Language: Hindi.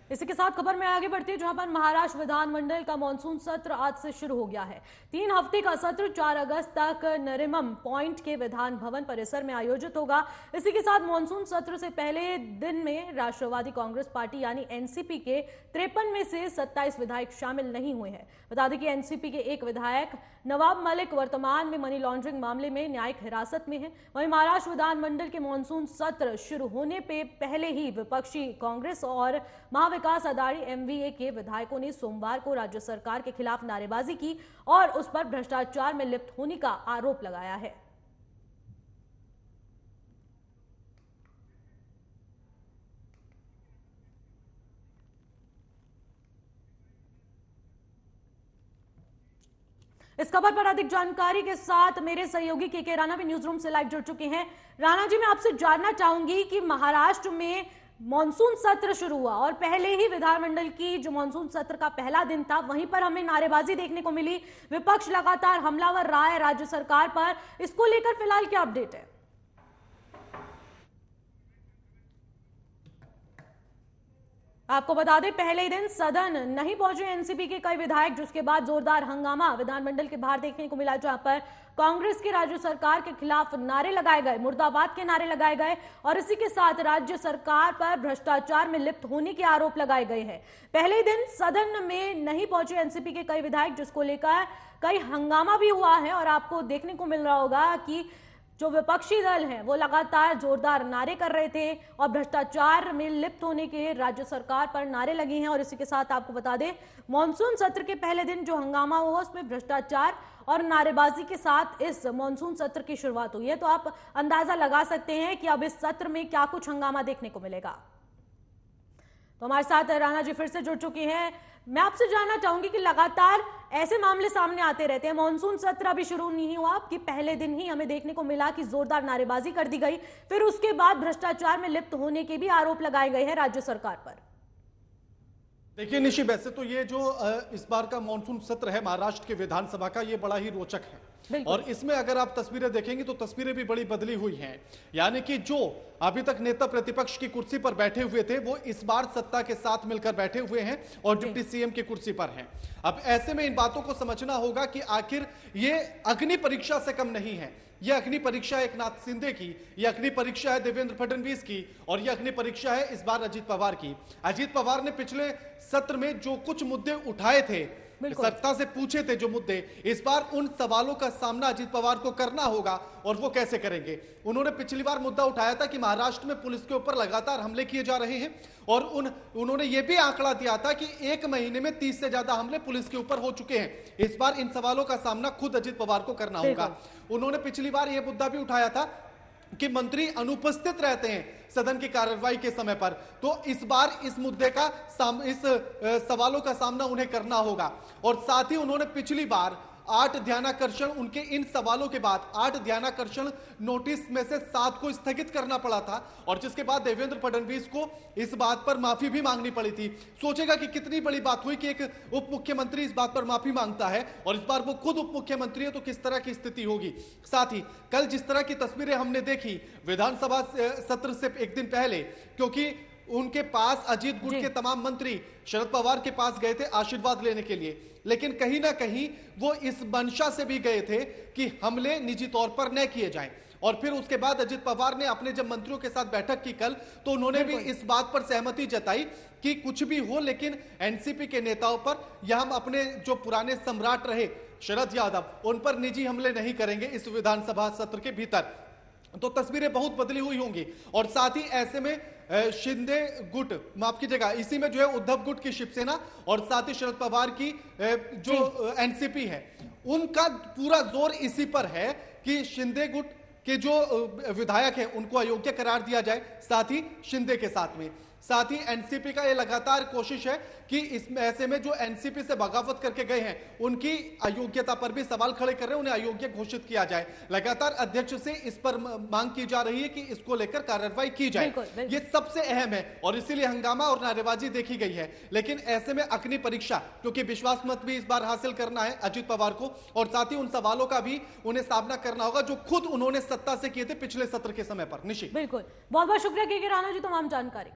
इसी के साथ खबर में आगे बढ़ती है, जहां पर महाराष्ट्र विधानमंडल का मानसून सत्र आज से शुरू हो गया है। 3 हफ्ते का सत्र 4 अगस्त तक नरिमन पॉइंट के विधान भवन परिसर में आयोजित होगा। इसी के साथ मानसून सत्र से पहले दिन में राष्ट्रवादी कांग्रेस पार्टी यानी एनसीपी के 53 में से 27 विधायक शामिल नहीं हुए हैं। बता दें कि एनसीपी के एक विधायक नवाब मलिक वर्तमान में मनी लॉन्ड्रिंग मामले में न्यायिक हिरासत में है। वहीं महाराष्ट्र विधानमंडल के मानसून सत्र शुरू होने पे पहले ही विपक्षी कांग्रेस और महाविकास अघाड़ी एमवीए के विधायकों ने सोमवार को राज्य सरकार के खिलाफ नारेबाजी की और उस पर भ्रष्टाचार में लिप्त होने का आरोप लगाया है। इस खबर पर अधिक जानकारी के साथ मेरे सहयोगी के राणा भी न्यूज रूम से लाइव जुड़ चुके हैं। राणा जी, मैं आपसे जानना चाहूंगी कि महाराष्ट्र में मॉनसून सत्र शुरू हुआ और पहले ही विधानमंडल की जो मॉनसून सत्र का पहला दिन था, वहीं पर हमें नारेबाजी देखने को मिली। विपक्ष लगातार हमलावर रहा है राज्य सरकार पर। इसको लेकर फिलहाल क्या अपडेट है? आपको बता दें, पहले ही दिन सदन नहीं पहुंचे एनसीपी के कई विधायक, जिसके बाद जोरदार हंगामा विधानमंडल के बाहर देखने को मिला, जहां पर कांग्रेस की राज्य सरकार के खिलाफ नारे लगाए गए, मुर्दाबाद के नारे लगाए गए और इसी के साथ राज्य सरकार पर भ्रष्टाचार में लिप्त होने के आरोप लगाए गए हैं। पहले ही दिन सदन में नहीं पहुंचे एनसीपी के कई विधायक, जिसको लेकर कई हंगामा भी हुआ है और आपको देखने को मिल रहा होगा कि जो विपक्षी दल हैं वो लगातार जोरदार नारे कर रहे थे और भ्रष्टाचार में लिप्त होने के राज्य सरकार पर नारे लगे हैं। और इसी के साथ आपको बता दें, मॉनसून सत्र के पहले दिन जो हंगामा हुआ उसमें भ्रष्टाचार और नारेबाजी के साथ इस मॉनसून सत्र की शुरुआत हुई है। तो आप अंदाजा लगा सकते हैं कि अब इस सत्र में क्या कुछ हंगामा देखने को मिलेगा। तो हमारे साथ राणा जी फिर से जुड़ चुके हैं। मैं आपसे जानना चाहूंगी कि लगातार ऐसे मामले सामने आते रहते हैं। मॉनसून सत्र अभी शुरू नहीं हुआ कि पहले दिन ही हमें देखने को मिला कि जोरदार नारेबाजी कर दी गई, फिर उसके बाद भ्रष्टाचार में लिप्त होने के भी आरोप लगाए गए हैं राज्य सरकार पर। देखिए निशी, वैसे तो ये जो इस बार का मॉनसून सत्र है महाराष्ट्र के विधानसभा का, ये बड़ा ही रोचक है और इसमें अगर आप तस्वीरें देखेंगे तो तस्वीरें भी बड़ी बदली हुई हैं। यानी कि जो अभी तक नेता प्रतिपक्ष की कुर्सी पर बैठे हुए थे वो इस बार सत्ता के साथ मिलकर बैठे हुए हैं और डिप्टी सीएम की कुर्सी पर हैं। अब ऐसे में इन बातों को समझना होगा कि आखिर ये अग्नि परीक्षा से कम नहीं है। यह अग्नि परीक्षा है एकनाथ शिंदे की, यह अग्नि परीक्षा है देवेंद्र फडणवीस की और यह अग्नि परीक्षा है इस बार अजीत पवार की। अजीत पवार ने पिछले सत्र में जो कुछ मुद्दे उठाए थे, सत्ता से पूछे थे जो मुद्दे, इस बार उन सवालों का सामना अजीत पवार को करना होगा और वो कैसे करेंगे। उन्होंने पिछली बार मुद्दा उठाया था कि महाराष्ट्र में पुलिस के ऊपर लगातार हमले किए जा रहे हैं और उन्होंने ये भी आंकड़ा दिया था कि 1 महीने में 30 से ज्यादा हमले पुलिस के ऊपर हो चुके हैं। इस बार इन सवालों का सामना खुद अजीत पवार को करना होगा। उन्होंने पिछली बार यह मुद्दा भी उठाया था कि मंत्री अनुपस्थित रहते हैं सदन की कार्रवाई के समय पर, तो इस बार इस मुद्दे का सवालों का सामना उन्हें करना होगा। और साथ ही उन्होंने पिछली बार 8 ध्यानाकर्षण, उनके इन सवालों के बाद 8 ध्यानाकर्षण नोटिस में से 7 को स्थगित करना पड़ा था और जिसके बाद देवेंद्र फडणवीस को इस बात पर माफी भी मांगनी पड़ी थी। सोचेगा कि कितनी बड़ी बात हुई कि एक उप मुख्यमंत्री इस बात पर माफी मांगता है और इस बार वो खुद उप मुख्यमंत्री है, तो किस तरह की स्थिति होगी। साथ ही कल जिस तरह की तस्वीरें हमने देखी विधानसभा सत्र से एक दिन पहले, क्योंकि उनके पास अजीत गुट के तमाम मंत्री शरद पवार के पास गए थे आशीर्वाद लेने के लिए, लेकिन कहीं ना कहीं वो इस मंशा से भी गए थे कि हमले निजी तौर पर न किए जाएं। और फिर उसके बाद अजीत पवार ने अपने जब मंत्रियों के साथ बैठक की कल, तो उन्होंने भी इस बात पर सहमति जताई कि कुछ भी हो लेकिन एनसीपी के नेताओं पर या हम अपने जो पुराने सम्राट रहे शरद यादव उन पर निजी हमले नहीं करेंगे इस विधानसभा सत्र के भीतर। तो तस्वीरें बहुत बदली हुई होंगी और साथ ही ऐसे में शिंदे गुट, माफ कीजिएगा, इसी में जो है उद्धव गुट की शिवसेना और साथ ही शरद पवार की जो एनसीपी है, उनका पूरा जोर इसी पर है कि शिंदे गुट के जो विधायक हैं उनको अयोग्य करार दिया जाए, साथ ही शिंदे के साथ में। साथ ही एनसीपी का ये लगातार कोशिश है कि इसमें ऐसे में जो एनसीपी से बगावत करके गए हैं उनकी अयोग्यता पर भी सवाल खड़े कर रहे हैं, उन्हें अयोग्य घोषित किया जाए। लगातार अध्यक्ष से इस पर मांग की जा रही है कि इसको लेकर कार्रवाई की जाए। ये सबसे अहम है और इसीलिए हंगामा और नारेबाजी देखी गई है। लेकिन ऐसे में अग्नि परीक्षा, क्योंकि विश्वास मत भी इस बार हासिल करना है अजीत पवार को और साथ ही उन सवालों का भी उन्हें सामना करना होगा जो खुद उन्होंने सत्ता से किए थे पिछले सत्र के समय पर। निशी, बिल्कुल, बहुत बहुत शुक्रिया के राणा जी तमाम जानकारी।